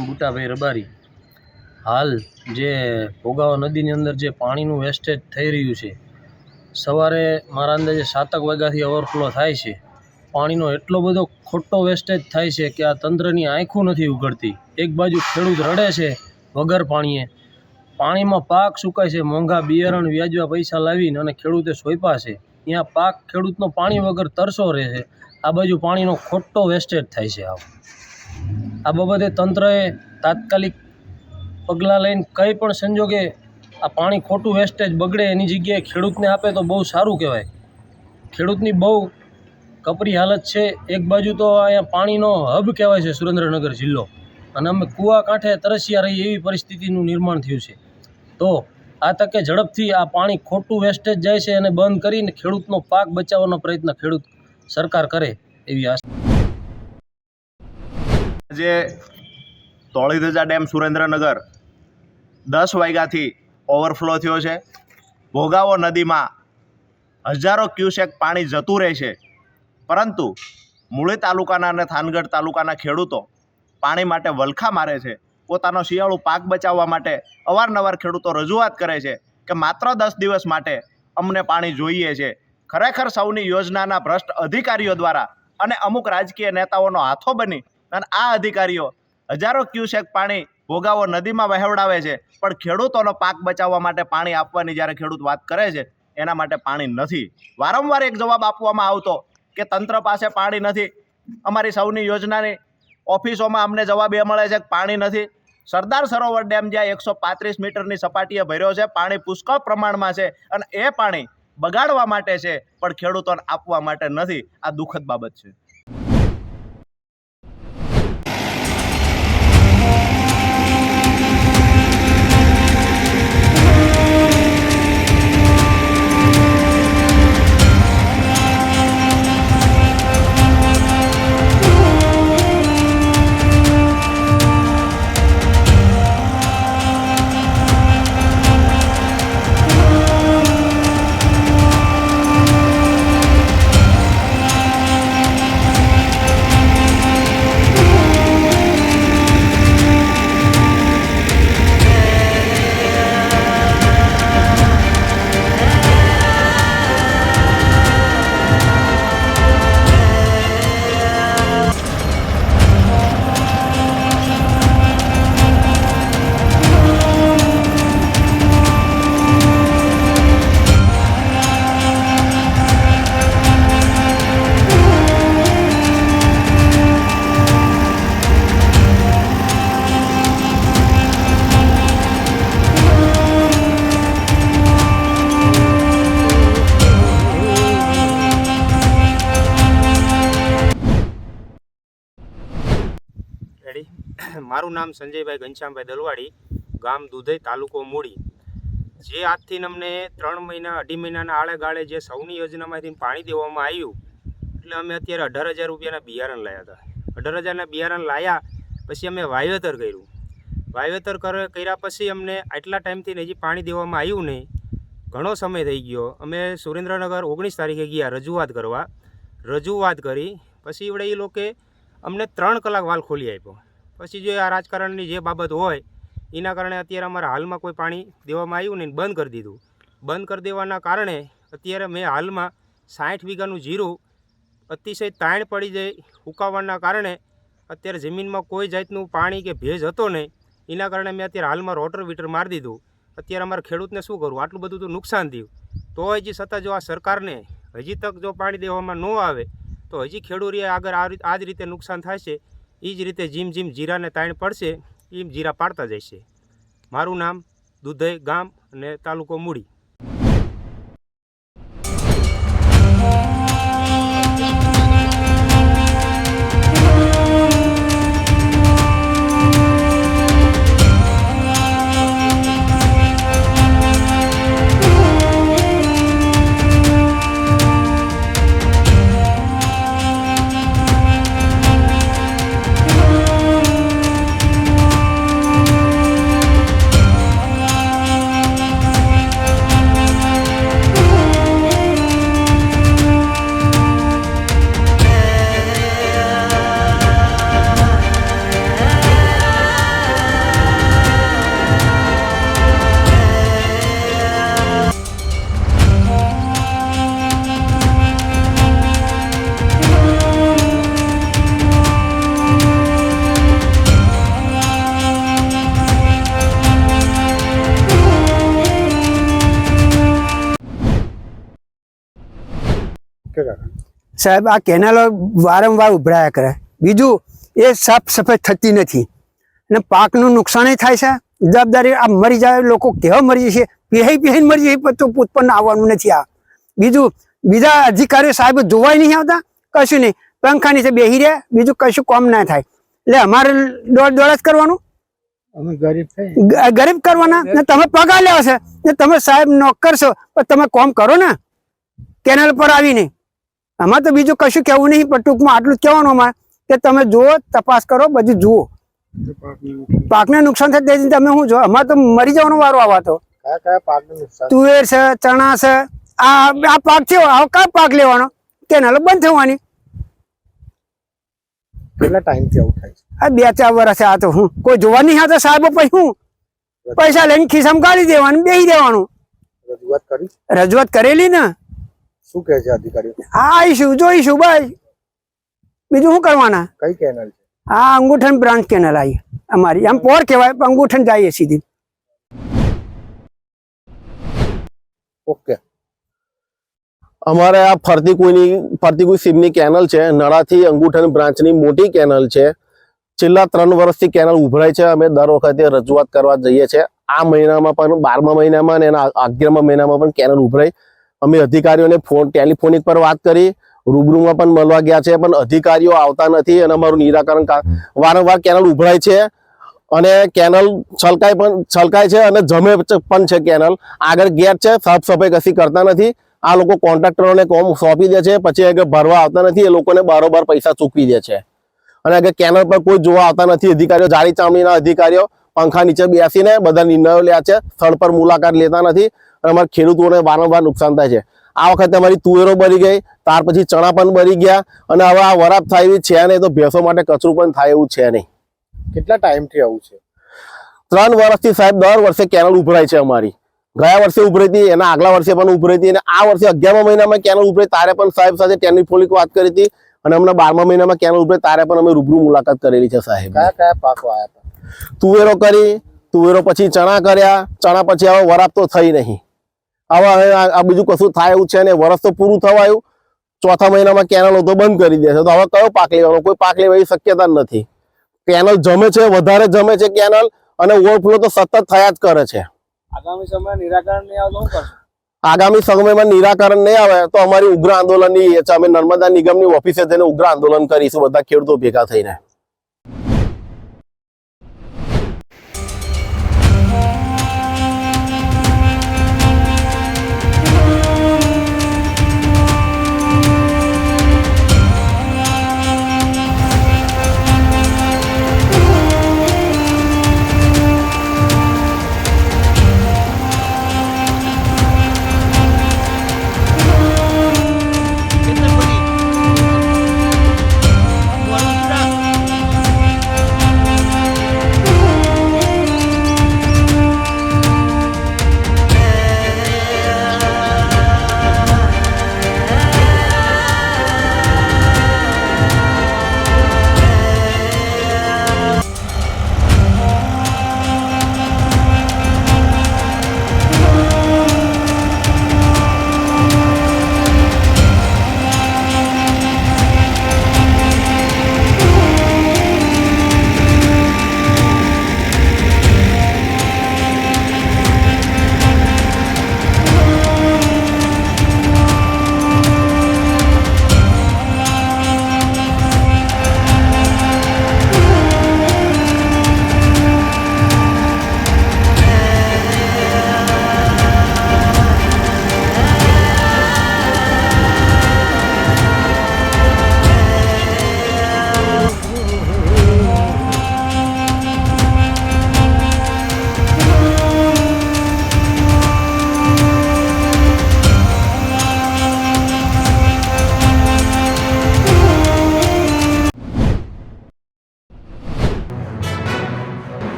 નામ બુટાભાઈ રબારી। હાલ જે ભોગાવો નદીની અંદર જે પાણીનું વેસ્ટેજ થઈ રહ્યું છે, સવારે મારા અંદાજે 7 વાગ્યાથી ઓવરફ્લો થાય છે। પાણીનો એટલો બધો ખોટો વેસ્ટેજ થાય છે કે આ તંત્રની આંખું નથી ઉઘડતી। એક બાજુ ખેડૂત રડે છે વગર પાણીએ, પાણીમાં પાક સુકાય છે, મોંઘા બિયારણ વ્યાજવા પૈસા લાવીને અને ખેડૂતે સોંપ્યા છે, ત્યાં પાક ખેડૂતનો પાણી વગર તરસો રહે છે। આ બાજુ પાણીનો ખોટો વેસ્ટેજ થાય છે। આ બાબતે તંત્રએ તાત્કાલિક પગલાં લઈને કંઈ પણ સંજોગે આ પાણી ખોટું વેસ્ટેજ બગડે એની જગ્યાએ ખેડૂતને આપે તો બહુ સારું કહેવાય। ખેડૂતની બહુ કપરી હાલત છે। એક બાજુ તો અહીંયા પાણીનો હબ કહેવાય છે સુરેન્દ્રનગર જિલ્લો, અને અમે કૂવા કાંઠે તરસ્યા રહી એવી પરિસ્થિતિનું નિર્માણ થયું છે। તો આ તકે ઝડપથી આ પાણી ખોટું વેસ્ટેજ જાય છે અને બંધ કરીને ખેડૂતનો પાક બચાવવાનો પ્રયત્ન ખેડૂત સરકાર કરે એવી આશા। આજે ધોળીધજા ડેમ સુરેન્દ્રનગર 10 વાગ્યાથી ઓવરફ્લો થયો છે। ભોગાવો નદીમાં હજારો ક્યુસેક પાણી જતું રહે છે, પરંતુ મૂળી તાલુકાના અને થાનગઢ તાલુકાના ખેડૂતો પાણી માટે વલખા મારે છે। પોતાનો શિયાળુ પાક બચાવવા માટે અવારનવાર ખેડૂતો રજૂઆત કરે છે કે માત્ર 10 દિવસ માટે અમને પાણી જોઈએ છે। ખરેખર સૌની યોજનાના ભ્રષ્ટ અધિકારીઓ દ્વારા અને અમુક રાજકીય નેતાઓનો હાથો બની અને આ અધિકારીઓ હજારો ક્યુસેક પાણી ભોગાવો નદીમાં વહેવડાવે છે, પણ ખેડૂતોનો પાક બચાવવા માટે પાણી આપવાની જ્યારે ખેડૂત વાત કરે છે એના માટે પાણી નથી। વારંવાર એક જવાબ આપવામાં આવતો કે તંત્ર પાસે પાણી નથી, અમારી સૌની યોજનાની ઓફિસોમાં અમને જવાબ એ મળે છે કે પાણી નથી। સરદાર સરોવર ડેમ જ્યાં 135 મીટરની સપાટીએ ભર્યો છે, પાણી પુષ્કળ પ્રમાણમાં છે અને એ પાણી બગાડવા માટે છે, પણ ખેડૂતોને આપવા માટે નથી। આ દુઃખદ બાબત છે। મારું નામ સંજયભાઈ ઘનશ્યામભાઈ દલવાડી, ગામ દુધઈ, તાલુકો મૂળી। જે આજથી અમને 3 મહિના 2.5 મહિનાના આળે ગાળે જે સૌની યોજનામાંથી પાણી દેવામાં આવ્યું, એટલે અમે અત્યારે 18,000 રૂપિયાના બિયારણ લાવ્યા હતા। 18,000ના બિયારણ લાવ્યા પછી અમે વાવેતર કર્યું। વાવેતર કર્યા પછી અમને આટલા ટાઈમથી હજી પાણી દેવામાં આવ્યું નહીં, ઘણો સમય થઈ ગયો। અમે સુરેન્દ્રનગર 19 તારીખે ગયા રજૂઆત કરી, પછી એવડે એ લોકોએ અમને 3 કલાક વાલ ખોલી આપ્યો। પછી જો આ રાજકારણની જે બાબત હોય એના કારણે અત્યારે અમારા હાલમાં કોઈ પાણી દેવામાં આવ્યું નહીં, બંધ કરી દીધું। બંધ કરી દેવાના કારણે અત્યારે મેં હાલમાં 60 વીઘાનું જીરું અતિશય તાણ પડી જાય, સુકાવાના કારણે અત્યારે જમીનમાં કોઈ જાતનું પાણી કે ભેજ હતો નહીં, એના કારણે મેં અત્યારે હાલમાં રોટર વીટર મારી દીધું। અત્યારે અમારા ખેડૂતને શું કરવું, આટલું બધું તો નુકસાન થયું, તો હજી છતાં જો આ સરકારને હજી તક જો પાણી દેવામાં ન આવે તો હજી ખેડૂતોએ આગળ આ જ રીતે નુકસાન થશે। એ જ રીતે જેમ જીરાને તાણ પડશે એમ જીરા પાડતા જશે। મારું નામ દુધઈ ગામ અને તાલુકો મૂળી। સાહેબ આ કેનાલો વારંવાર ઉભરાયા કરે, બીજું એ સાફ સફાઈ થતી નથી અને પાકનું નુકસાન થાય છે. જવાબદારી આ મરી જાય લોકો કેવા મરી જશે, પીહાઈને મરી જશે તો ઉત્પન્ન આવવાનું નથી. આ બીજું બીજા અધિકારીઓ સાહેબ જોવાય નહીં આવતા, કશું નહીં, પંખા નીચે બેસી રહ્યા, બીજું કશું કામ ના થાય. એટલે અમારે દોડ જ કરવાનું, ગરીબ કરવાના ને તમે પગાર લેવા છે ને તમે સાહેબ નોકર છો પણ તમે કામ કરો ને કેનાલ પર આવીને. આમાં તો બીજું કશું કહેવું નહીં, પણ ટૂંકમાં આટલું જ કહેવાનું અમારે કે તમે જુઓ, તપાસ કરો, બધું જુઓ. પાકને નુકસાન થાય તેથી તમે શું જો, અમારે તો મરી જવાનો વારો આવા તો. તુવેર છે, ચણા છે, આ પાક છે, કયો પાક લેવાનો? કેનાલ બંધ થવાની. કેટલા ટાઈમથી આવું થાય છે? આ 2-4 વર્ષ આ તો હું કોઈ જોવા નહીં આવતા સાહેબ. પછી હું પૈસા લઈને ખિસ્સામાં ગાળી દેવાનું, બેસી દેવાનું. રજૂઆત કરી? રજૂઆત કરેલી ને. શું કહે છે અધિકારીઓ? આવીશું, જોઈશું, બસ બીજું શું કરવાના. કઈ કેનાલ છે? આ અંગૂઠન બ્રાન્ચ કેનાલ આવી અમારી, આમ પોર કહેવાય, અંગૂઠન જઈએ સીધી. ઓકે. અમારે આ ફરતી કોઈ સીમની કેનલ છે, નળાથી અંગૂઠન બ્રાન્ચની મોટી કેનલ છે. છેલ્લા 3 વર્ષથી કેનલ ઉભરાય છે. અમે દર વખતે રજૂઆત કરવા જઈએ છીએ. આ મહિનામાં પણ 12મા મહિનામાં અને એના 11મા મહિનામાં પણ કેનલ ઉભરાઈ. અમે અધિકારીઓને ટેલિફોનિક પર વાત કરી, રૂબરૂમાં પણ મળવા ગયા છે, પણ અધિકારીઓ આવતા નથી અને અમારું નિરાકરણ વારંવાર કેનલ ઉભરાય છે અને કેનલ છલકાય છે અને જમે પણ છે. કેનલ આગળ ગેટ છે, સાફ સફાઈ કશી કરતા નથી. આ લોકો કોન્ટ્રાક્ટરોને કોમ સોંપી દે છે, પછી આગળ ભરવા આવતા નથી. એ લોકોને બારોબાર પૈસા ચૂકવી દે છે અને આગળ કેનલ પર કોઈ જોવા આવતા નથી. અધિકારીઓ જાડી ચામડીના અધિકારીઓ પંખા નીચે બેસીને બધા નિર્ણયો લે છે, સ્થળ પર મુલાકાત લેતા નથી અને અમારા ખેડૂતોને વારંવાર નુકસાન થાય છે. આ વખતે અમારી તુવેરો બળી ગઈ, ત્યાર પછી ચણા પણ બળી ગયા અને હવે આ વરાપ થાય એવી છે નહીં, તો ભેંસો માટે કચરું પણ થાય એવું છે નહીં. કેટલા ટાઈમથી આવું છે? 3 વર્ષથી સાહેબ દર વર્ષે કેનલ ઉભરાય છે અમારી. ગયા વર્ષે ઉભરી હતી, એના આગલા વર્ષે પણ ઉભરી હતી અને આ વર્ષે 11મા મહિનામાં કેનલ ઉભરી, તારે પણ સાહેબ સાથે ટેલિફોનિક વાત કરી હતી અને હમણાં 12મા મહિનામાં કેનલ ઉભરી, તારે પણ અમે રૂબરૂ મુલાકાત કરેલી છે સાહેબ. કયા પાકો આવ્યા હતા? તુવેરો કરી, તુવેરો પછી ચણા કર્યા, ચણા પછી હવે વરાપ તો થઈ નહીં. હવે આ બીજું કશું થાય એવું છે ને, વર્ષ તો પૂરું થવા આવ્યું, 4થા મહિનામાં કેનલો તો બંધ કરી દેશે, તો હવે કયો પાક લેવાનો? કોઈ પાક લેવાની શક્યતા જ નથી. કેનલ જમે છે, વધારે જમે છે કેનલ અને ઓવરફ્લો તો સતત થયા જ કરે છે. આગામી સમયમાં નિરાકરણ નહીં આવે તો શું કરશો? આગામી સમયમાં નિરાકરણ નહીં આવે તો અમારી ઉગ્ર આંદોલનની અમે નર્મદા નિગમની ઓફિસે જઈને ઉગ્ર આંદોલન કરીશું, બધા ખેડૂતો ભેગા થઈને.